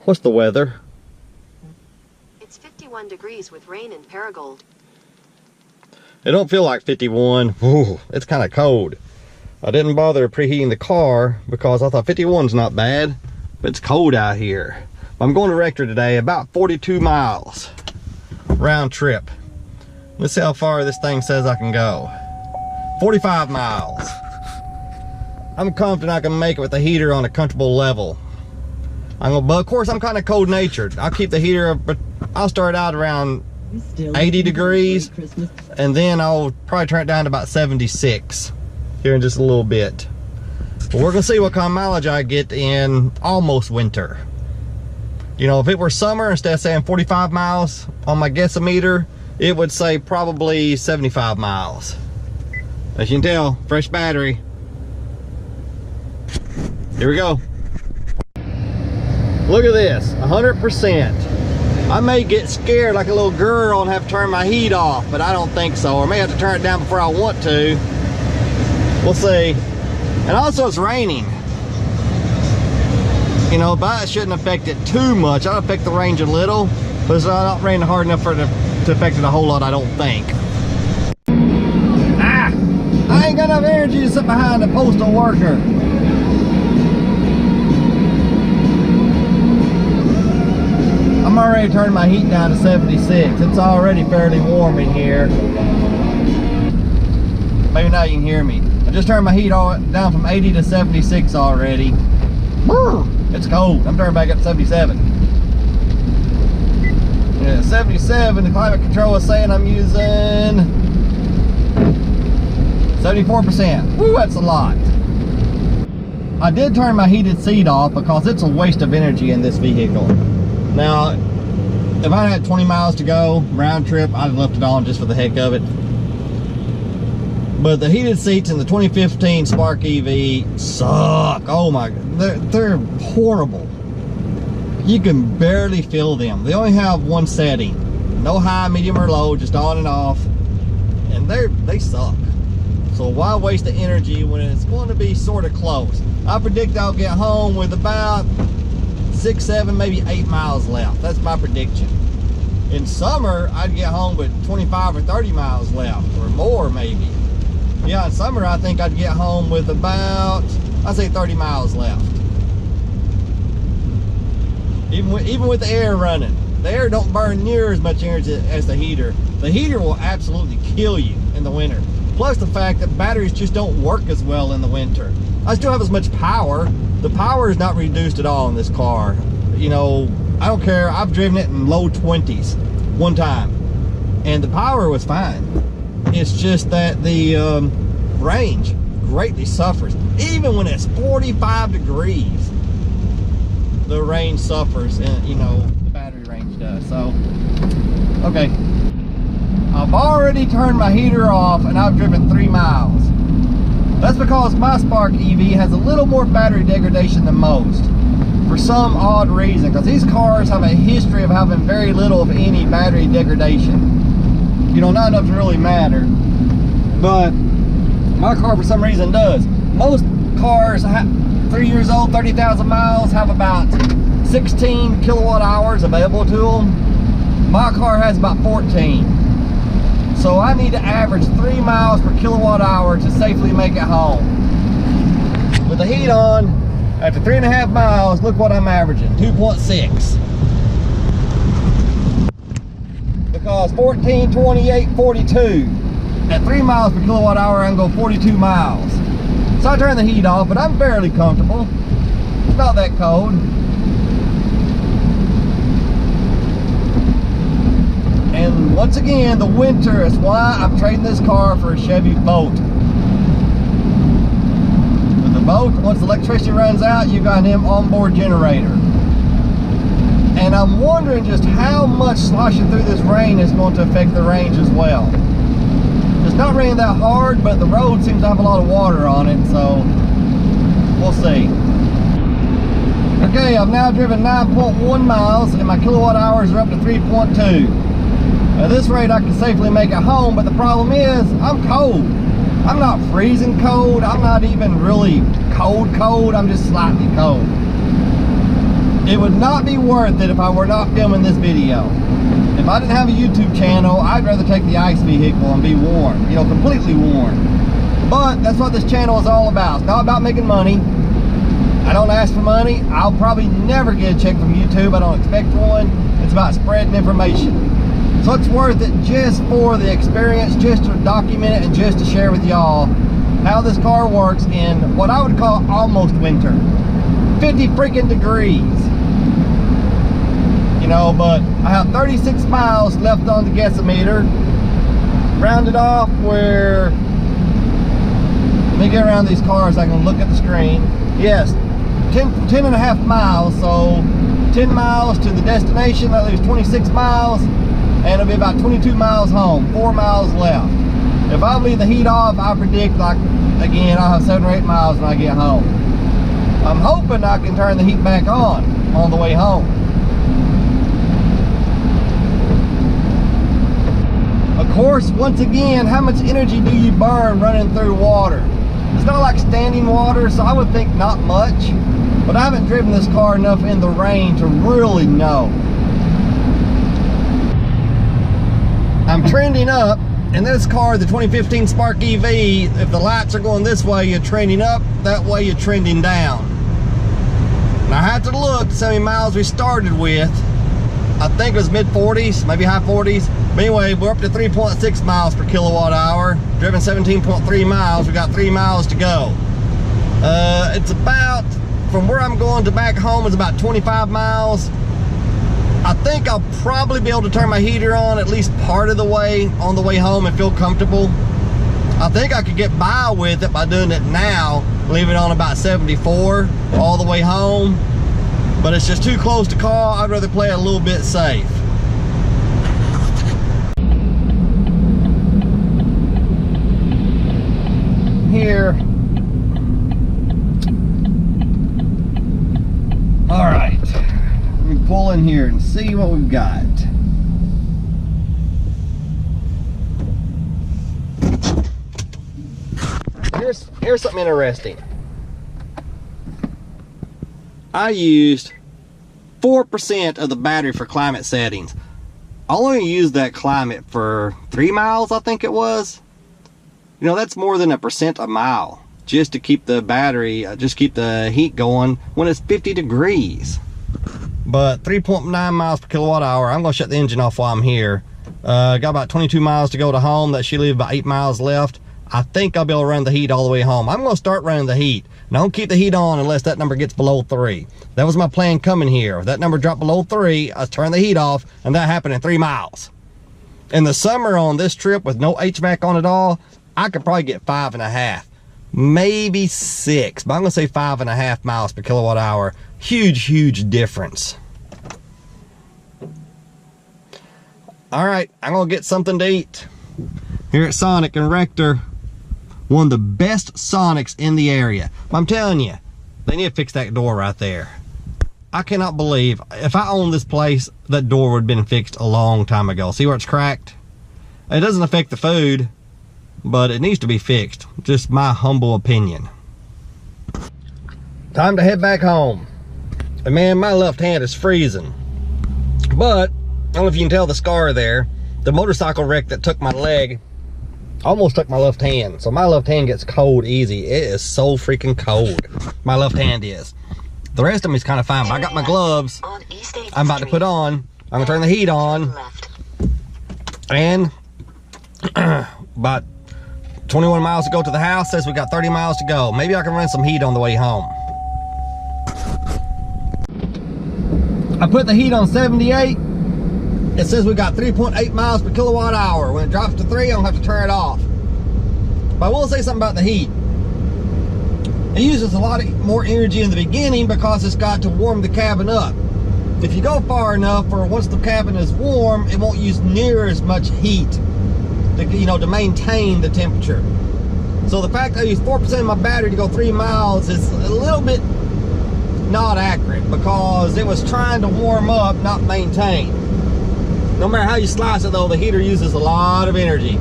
What's the weather? It's 51 degrees with rain in Paragould. It don't feel like 51. Ooh, it's kind of cold. I didn't bother preheating the car because I thought 51's not bad, but it's cold out here. I'm going to Rector today, about 42 miles round trip. Let's see how far this thing says I can go. 45 miles. I'm confident I can make it with the heater on a comfortable level. But of course I'm kind of cold natured. I'll keep the heater, but I'll start out around 80 degrees and then I'll probably turn it down to about 76 here in just a little bit. But we're gonna see what kind of mileage I get in almost winter. You know, if it were summer, instead of saying 45 miles on my guessometer, it would say probably 75 miles. As you can tell, fresh battery. Here we go. Look at this, 100%. I may get scared like a little girl and have to turn my heat off, but I don't think so. Or I may have to turn it down before I want to. We'll see. And also it's raining. You know, but it shouldn't affect it too much. I'll affect the range a little, but it's not raining hard enough for it to affect it a whole lot, I don't think. I ain't got enough energy to sit behind a postal worker. I'm already turning my heat down to 76. It's already fairly warm in here. Maybe now you can hear me. I just turned my heat down from 80 to 76 already. It's cold. I'm turning back up to 77. Yeah, 77, the climate control is saying I'm using 74%. Woo, that's a lot. I did turn my heated seat off because it's a waste of energy in this vehicle. Now, if I had 20 miles to go, round trip, I'd have left it on just for the heck of it. But the heated seats in the 2015 Spark EV suck. Oh my, they're horrible. You can barely feel them. They only have one setting. No high, medium, or low, just on and off. And they suck. So why waste the energy when it's going to be sort of close? I predict I'll get home with about 6, 7, maybe 8 miles left. That's my prediction. In summer, I'd get home with 25 or 30 miles left, or more maybe. Yeah, in summer, I think I'd get home with about, I'd say 30 miles left. Even with the air running. The air don't burn near as much energy as the heater. The heater will absolutely kill you in the winter. Plus the fact that batteries just don't work as well in the winter. I still have as much power. The power is not reduced at all in this car. You know, I don't care. I've driven it in low 20s one time, and the power was fine. It's just that the range greatly suffers. Even when it's 45 degrees, the range suffers, and you know, the battery range does. So, okay. I've already turned my heater off and I've driven 3 miles. That's because my Spark EV has a little more battery degradation than most, for some odd reason, because these cars have a history of having very little of any battery degradation. You know, not enough to really matter, but my car for some reason does. Most cars, 3 years old, 30,000 miles, have about 16 kilowatt hours available to them. My car has about 14. So I need to average 3 miles per kilowatt hour to safely make it home. With the heat on, after 3.5 miles, look what I'm averaging, 2.6. Because 14, 28, 42. At 3 miles per kilowatt hour, I can go 42 miles. So I turn the heat off, but I'm fairly comfortable. It's not that cold. And once again, the winter is why I'm trading this car for a Chevy Bolt. With the Bolt, once the electricity runs out, you got an onboard generator. And I'm wondering just how much sloshing through this rain is going to affect the range as well. It's not raining that hard, but the road seems to have a lot of water on it, so we'll see. Okay, I've now driven 9.1 miles and my kilowatt hours are up to 3.2. At this rate, I can safely make it home, but the problem is, I'm cold. I'm not freezing cold. I'm not even really cold, I'm just slightly cold. It would not be worth it if I were not filming this video. If I didn't have a YouTube channel, I'd rather take the ICE vehicle and be warm, you know, completely warm. But that's what this channel is all about. It's not about making money. I don't ask for money. I'll probably never get a check from YouTube. I don't expect one. It's about spreading information. So it's worth it just for the experience, just to document it and just to share with y'all how this car works in what I would call almost winter. 50 freaking degrees. You know, but I have 36 miles left on the gasometer. Rounded off where, let me get around these cars so I can look at the screen. Yes, 10 and a half miles, so 10 miles to the destination, that leaves 26 miles, and it'll be about 22 miles home, 4 miles left. If I leave the heat off, I predict, like, again, I'll have 7 or 8 miles when I get home. I'm hoping I can turn the heat back on the way home. Of course, once again, how much energy do you burn running through water? It's not like standing water, so I would think not much, but I haven't driven this car enough in the rain to really know. I'm trending up. In this car, the 2015 Spark EV, if the lights are going this way, you're trending up, that way you're trending down. And I have to look to see how many miles we started with. I think it was mid 40s, maybe high 40s. But anyway, we're up to 3.6 miles per kilowatt hour. Driven 17.3 miles, we got 3 miles to go. It's about, from where I'm going to back home, is about 25 miles. I think I'll probably be able to turn my heater on at least part of the way on the way home and feel comfortable. I think I could get by with it by doing it now, leave it on about 74 all the way home. But it's just too close to call. I'd rather play it a little bit safe. Here. All right. Let me pull in here and see what we've got. Here's something interesting. I used 4% of the battery for climate settings. I only used that climate for 3 miles, I think it was. You know, that's more than 1% a mile just to keep the battery, just keep the heat going when it's 50 degrees. But 3.9 miles per kilowatt hour. I'm gonna shut the engine off while I'm here. Got about 22 miles to go to home. That should leave about 8 miles left. I think I'll be able to run the heat all the way home. I'm gonna start running the heat. And I don't keep the heat on unless that number gets below 3. That was my plan coming here. If that number dropped below 3, I turn the heat off, and that happened in 3 miles. In the summer on this trip with no HVAC on at all, I could probably get 5.5, maybe 6, but I'm gonna say 5.5 miles per kilowatt hour. Huge, huge difference. All right, I'm gonna get something to eat. Here at Sonic and Rector, one of the best Sonics in the area. I'm telling you, they need to fix that door right there. I cannot believe, if I owned this place, that door would have been fixed a long time ago. See where it's cracked? It doesn't affect the food, but it needs to be fixed. Just my humble opinion. Time to head back home. And man, my left hand is freezing. But, I don't know if you can tell the scar there. The motorcycle wreck that took my leg almost took my left hand. So my left hand gets cold easy. It is so freaking cold. My left hand is. The rest of me is kind of fine, but I got my gloves I'm about to put on. I'm gonna turn the heat on. And about 21 miles to go to the house. Says we got 30 miles to go. Maybe I can run some heat on the way home. I put the heat on 78. It says we got 3.8 miles per kilowatt hour. When it drops to 3, I don't have to turn it off. But I will say something about the heat. It uses a lot more energy in the beginning because it's got to warm the cabin up. If you go far enough, or once the cabin is warm, it won't use near as much heat to, you know, to maintain the temperature. So the fact that I use 4% of my battery to go 3 miles is a little bit not accurate, because it was trying to warm up, not maintain. No matter how you slice it though, the heater uses a lot of energy.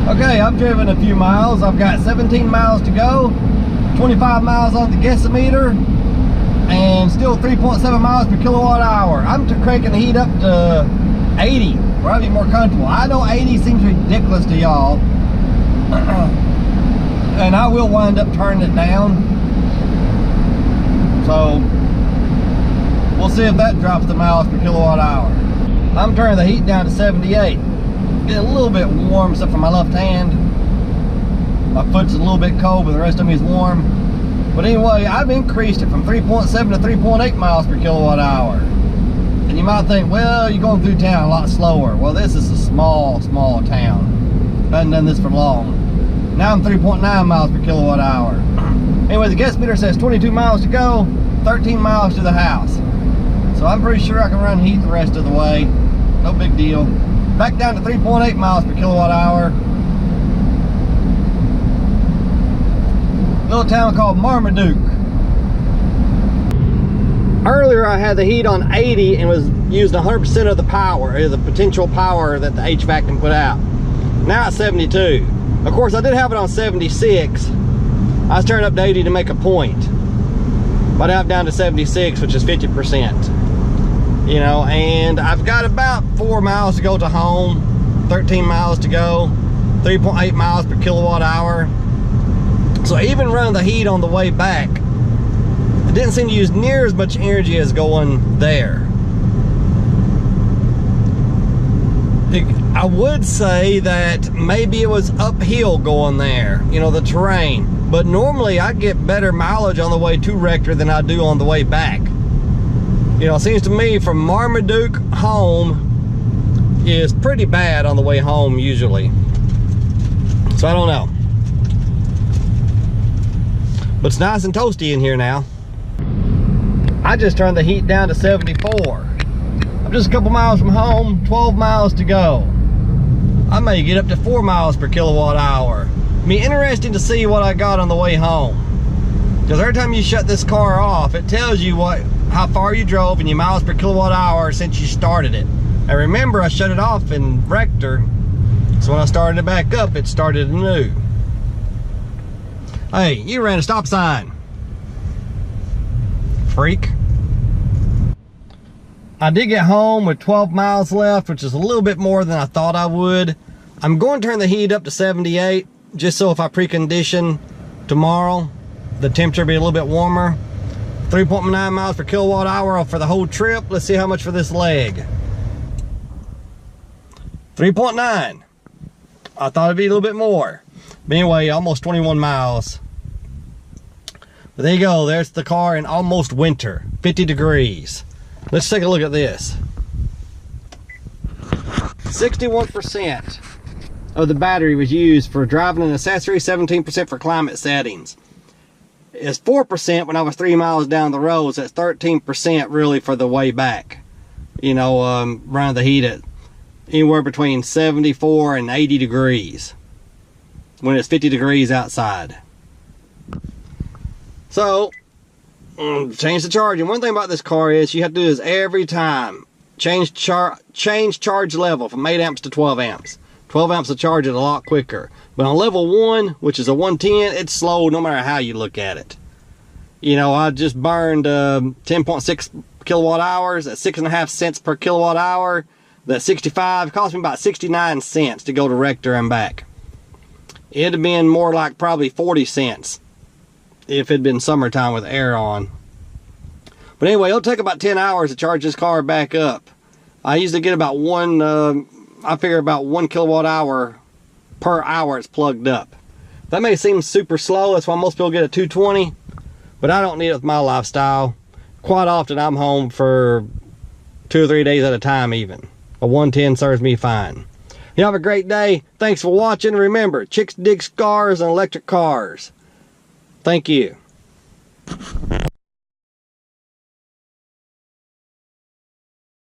Okay, I've driven a few miles. I've got 17 miles to go, 25 miles on the gasometer. and still 3.7 miles per kilowatt hour. I'm cranking the heat up to 80, where I'd be more comfortable. I know 80 seems ridiculous to y'all, and I will wind up turning it down. So we'll see if that drops the miles per kilowatt hour. I'm turning the heat down to 78. Getting a little bit warm except for my left hand. My foot's a little bit cold, but the rest of me is warm. But anyway, I've increased it from 3.7 to 3.8 miles per kilowatt hour. And you might think, well, you're going through town a lot slower. Well, this is a small town. I haven't done this for long. Now I'm 3.9 miles per kilowatt hour. Anyway, the gas meter says 22 miles to go, 13 miles to the house. So I'm pretty sure I can run heat the rest of the way. No big deal. Back down to 3.8 miles per kilowatt hour. Little town called Marmaduke. Earlier I had the heat on 80 and was using 100% of the power, or the potential power that the HVAC can put out. Now it's 72. Of course I did have it on 76. I was turning up to 80 to make a point. But I'm down to 76, which is 50%. You know, and I've got about 4 miles to go to home, 13 miles to go, 3.8 miles per kilowatt hour. So even running the heat on the way back, it didn't seem to use near as much energy as going there. I would say that maybe it was uphill going there, you know, the terrain. But normally I get better mileage on the way to Rector than I do on the way back. You know, it seems to me from Marmaduke home is pretty bad on the way home usually. So I don't know. But it's nice and toasty in here now. I just turned the heat down to 74. I'm just a couple miles from home, 12 miles to go. I may get up to 4 miles per kilowatt hour. It'll be interesting to see what I got on the way home. Because every time you shut this car off, it tells you how far you drove and your miles per kilowatt hour since you started it. And remember, I shut it off in Rector, so when I started it back up, it started anew. Hey, you ran a stop sign, freak. I did get home with 12 miles left, which is a little bit more than I thought I would. I'm going to turn the heat up to 78, just so if I precondition tomorrow, the temperature will be a little bit warmer. 3.9 miles per kilowatt hour for the whole trip. Let's see how much for this leg. 3.9. I thought it'd be a little bit more. But anyway, almost 21 miles. But there you go. There's the car in almost winter. 50 degrees. Let's take a look at this. 61% of the battery was used for driving and accessories, 17% for climate settings. It's 4% when I was 3 miles down the road, so that's 13% really for the way back. You know, running the heat at anywhere between 74 and 80 degrees when it's 50 degrees outside. So, change the charging. One thing about this car is you have to do this every time. Change charge level from 8 amps to 12 amps. 12 amps will charge it a lot quicker. But on level 1, which is a 110, it's slow no matter how you look at it. You know, I just burned 10.6 kilowatt hours at 6.5 cents per kilowatt hour. That 65 cost me about 69 cents to go to Rector and back. It'd have been more like probably 40 cents if it'd been summertime with air on. But anyway, it'll take about 10 hours to charge this car back up. I usually get about I figure about 1 kilowatt hour per hour it's plugged up. That may seem super slow. That's why most people get a 220. But I don't need it with my lifestyle. Quite often I'm home for 2 or 3 days at a time even. A 110 serves me fine. You have a great day. Thanks for watching. Remember, chicks dig scars and electric cars. Thank you.